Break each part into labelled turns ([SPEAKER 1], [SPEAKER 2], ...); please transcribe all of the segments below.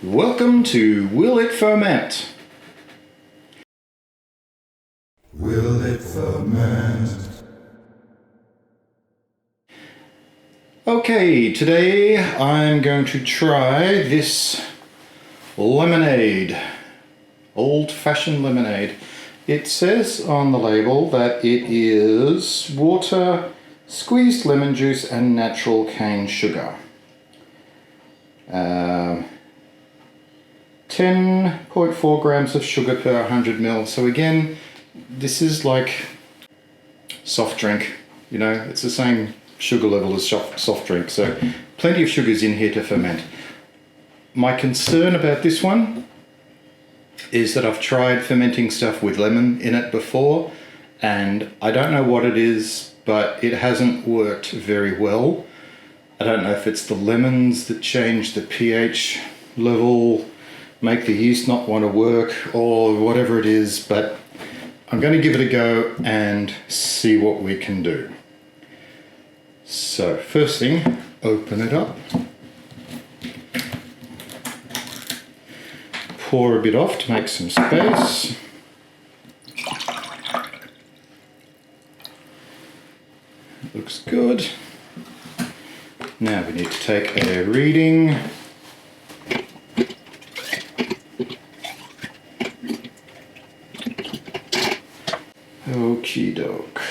[SPEAKER 1] Welcome to Will It Ferment?
[SPEAKER 2] Will it ferment?
[SPEAKER 1] Okay, today I'm going to try this lemonade, old-fashioned lemonade. It says on the label that it is water, squeezed lemon juice and natural cane sugar. 10.4 grams of sugar per 100 ml. So again, this is like soft drink, you know, it's the same sugar level as soft drink, so plenty of sugars in here to ferment. My concern about this one is that I've tried fermenting stuff with lemon in it before, and I don't know what it is, but it hasn't worked very well. I don't know if it's the lemons that change the pH level, make the yeast not want to work, or whatever it is, but I'm going to give it a go and see what we can do. So first thing, open it up, pour a bit off to make some space. Looks good. Now we need to take a reading. Okie doke.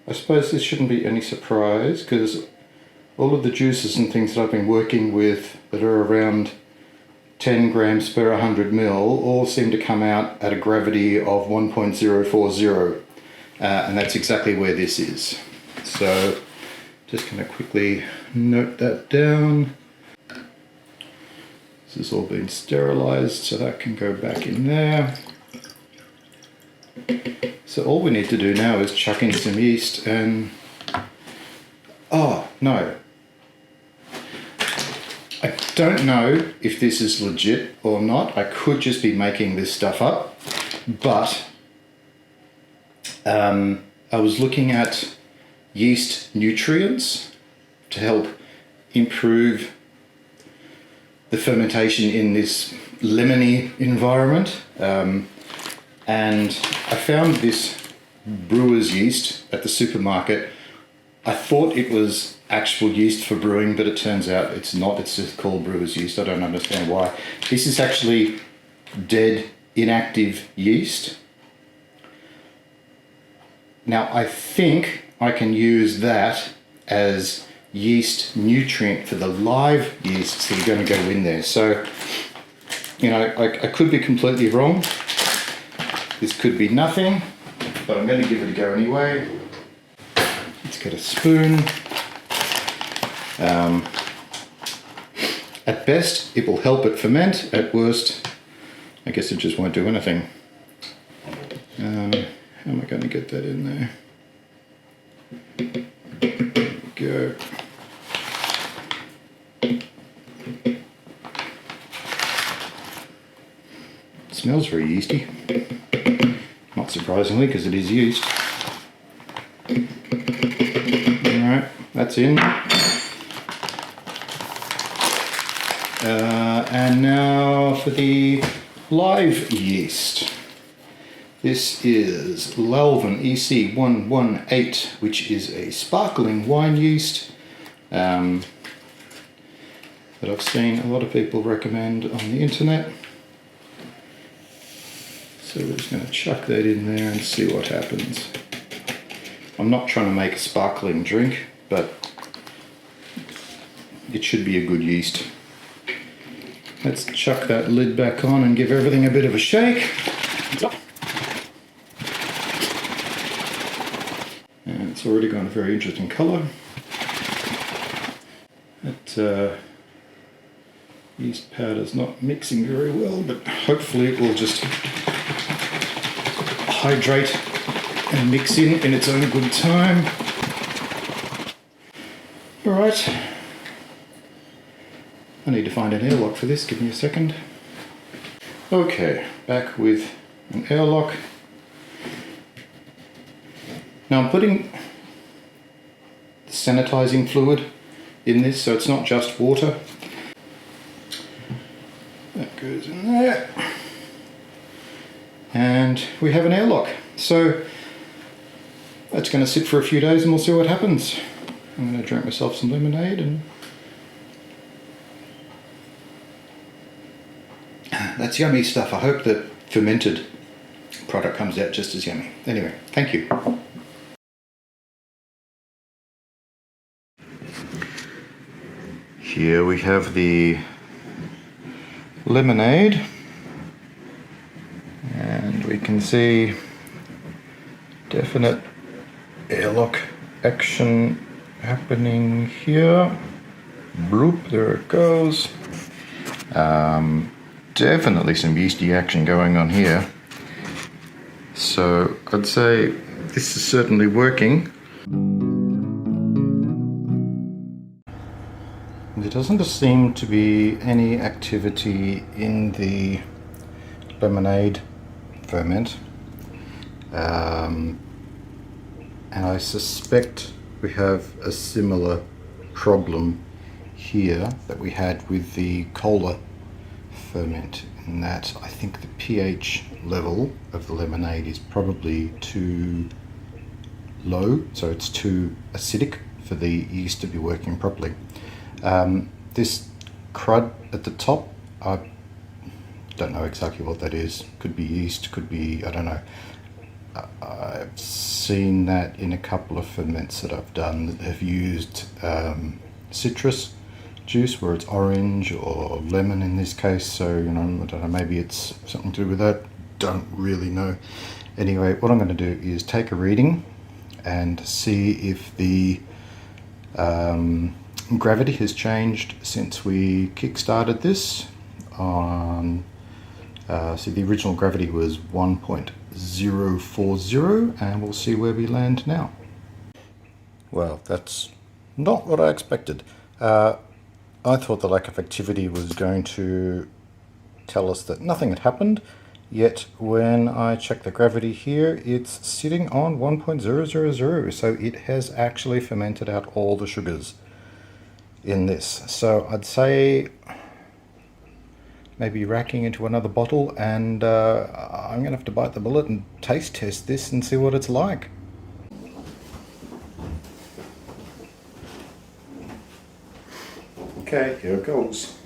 [SPEAKER 1] I suppose this shouldn't be any surprise because all of the juices and things that I've been working with that are around 10 grams per 100 ml all seem to come out at a gravity of 1.040, and that's exactly where this is. So just going to quickly note that down. This has all been sterilized, so that can go back in there. So all we need to do now is chuck in some yeast and... oh, no. I don't know if this is legit or not. I could just be making this stuff up, but I was looking at yeast nutrients to help improve the fermentation in this lemony environment. And I found this brewer's yeast at the supermarket. I thought it was actual yeast for brewing, but it turns out it's not. It's just called brewer's yeast. I don't understand why. This is actually dead, inactive yeast. Now I think I can use that as yeast nutrient for the live yeasts that are going to go in there. So, you know, I could be completely wrong. This could be nothing, but I'm going to give it a go anyway. Let's get a spoon. At best, it will help it ferment. At worst, I guess it just won't do anything. How am I going to get that in there? There we go. It smells very yeasty. Not surprisingly, because it is yeast. Alright, that's in. And now for the live yeast. This is Lalvin EC-1118, which is a sparkling wine yeast that I've seen a lot of people recommend on the internet. So we're just going to chuck that in there and see what happens. I'm not trying to make a sparkling drink, but it should be a good yeast. Let's chuck that lid back on and give everything a bit of a shake. And it's already got a very interesting colour. That yeast powder's not mixing very well, but hopefully it will just hydrate and mix in its own good time. Alright, I need to find an airlock for this, give me a second. Okay, back with an airlock. Now I'm putting sanitizing fluid in this, so it's not just water. goes in there. And we have an airlock. So that's going to sit for a few days and we'll see what happens. I'm going to drink myself some lemonade and that's yummy stuff. I hope that fermented product comes out just as yummy. Anyway, thank you. Here we have the lemonade, and we can see definite airlock action happening here. Bloop, there it goes. Definitely some yeasty action going on here. So I'd say this is certainly working. There doesn't seem to be any activity in the lemonade ferment. And I suspect we have a similar problem here that we had with the cola ferment, in that I think the pH level of the lemonade is probably too low, so it's too acidic for the yeast to be working properly. This crud at the top, I don't know exactly what that is. Could be yeast, could be, I don't know. I've seen that in a couple of ferments that I've done that have used citrus juice, where it's orange or lemon in this case. So, you know, I don't know, maybe it's something to do with that. Don't really know. Anyway, what I'm going to do is take a reading and see if the gravity has changed since we kick-started this on, see, the original gravity was 1.040, and we'll see where we land now. Well, that's not what I expected. I thought the lack of activity was going to tell us that nothing had happened, yet when I check the gravity here, it's sitting on 1.000, so it has actually fermented out all the sugars in this. So I'd say maybe racking into another bottle, and I'm going to have to bite the bullet and taste test this and see what it's like. Okay, here it goes.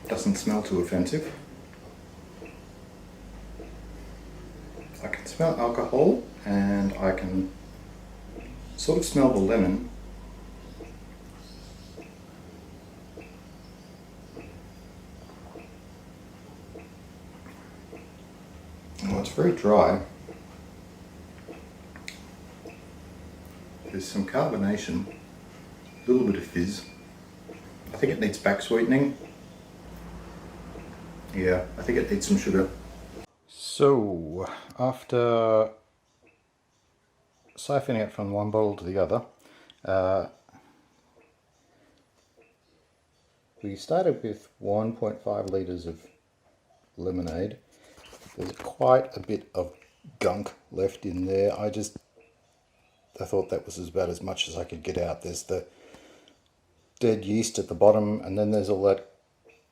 [SPEAKER 1] Doesn't smell too offensive. I can smell alcohol, and I can sort of smell the lemon. Oh, it's very dry. There's some carbonation, a little bit of fizz. I think it needs back sweetening. Yeah, I think it needs some sugar. So, after siphoning it from one bottle to the other, we started with 1.5 litres of lemonade. There's quite a bit of gunk left in there. I thought that was about as much as I could get out. There's the dead yeast at the bottom, and then there's all that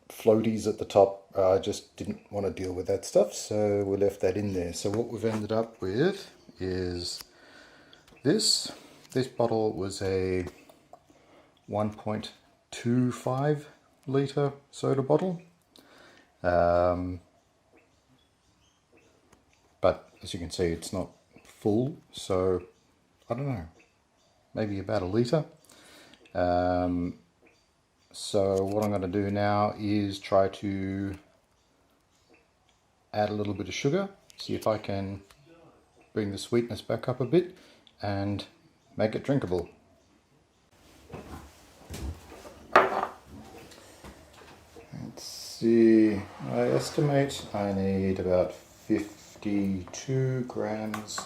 [SPEAKER 1] floaties at the top. I just didn't want to deal with that stuff, so we left that in there. So what we've ended up with is this. This bottle was a 1.25 litre soda bottle. But as you can see, it's not full, so I don't know, maybe about a litre. So what I'm going to do now is try to add a little bit of sugar, see if I can bring the sweetness back up a bit and make it drinkable. Let's see, I estimate I need about 52 grams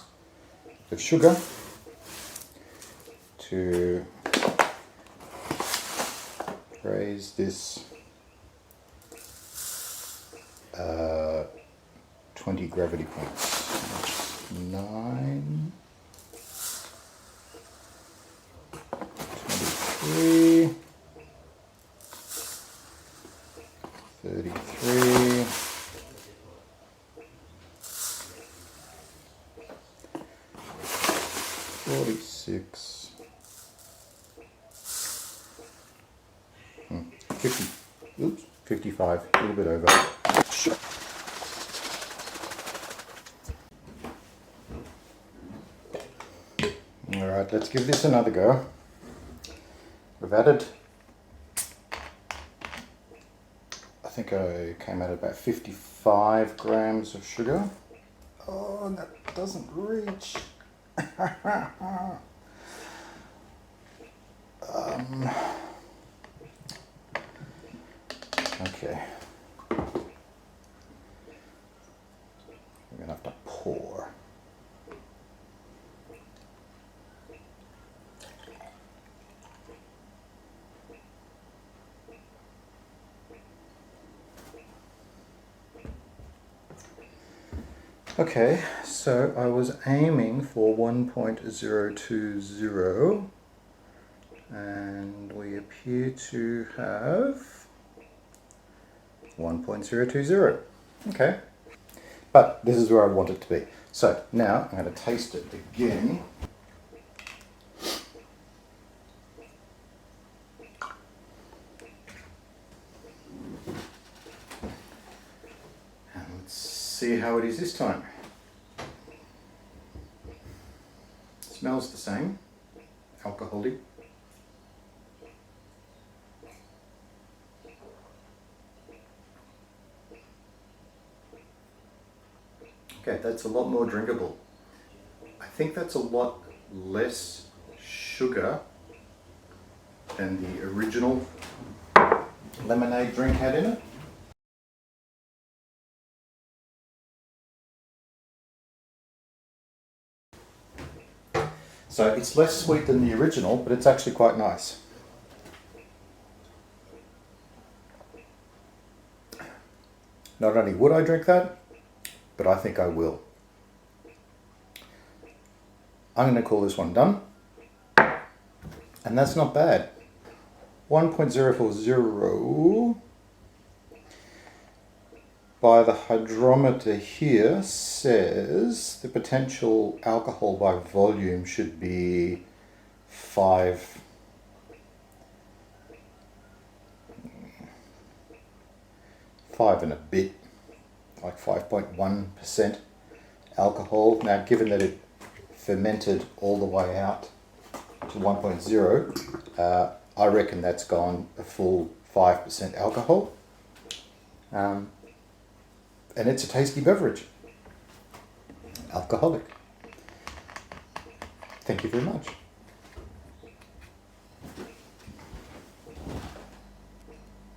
[SPEAKER 1] of sugar to raise this 20 gravity points. That's 9, 23, 55, a little bit over. Alright, let's give this another go. We've added, I think I came out at about 55 grams of sugar. Oh, that doesn't reach. Okay. We're gonna have to pour. Okay, so I was aiming for 1.020 and we appear to have 1.020. Okay, but this is where I want it to be. So now I'm going to taste it again. And let's see how it is this time. Smells the same, alcoholic. Okay, that's a lot more drinkable. I think that's a lot less sugar than the original lemonade drink had in it. So it's less sweet than the original, but it's actually quite nice. Not only would I drink that, but I think I will. I'm going to call this one done. And that's not bad. 1.040 by the hydrometer here says the potential alcohol by volume should be 5 and a bit, like 5.1% alcohol. Now, given that it fermented all the way out to 1.0, I reckon that's gone a full 5% alcohol. And it's a tasty beverage. Alcoholic. Thank you very much.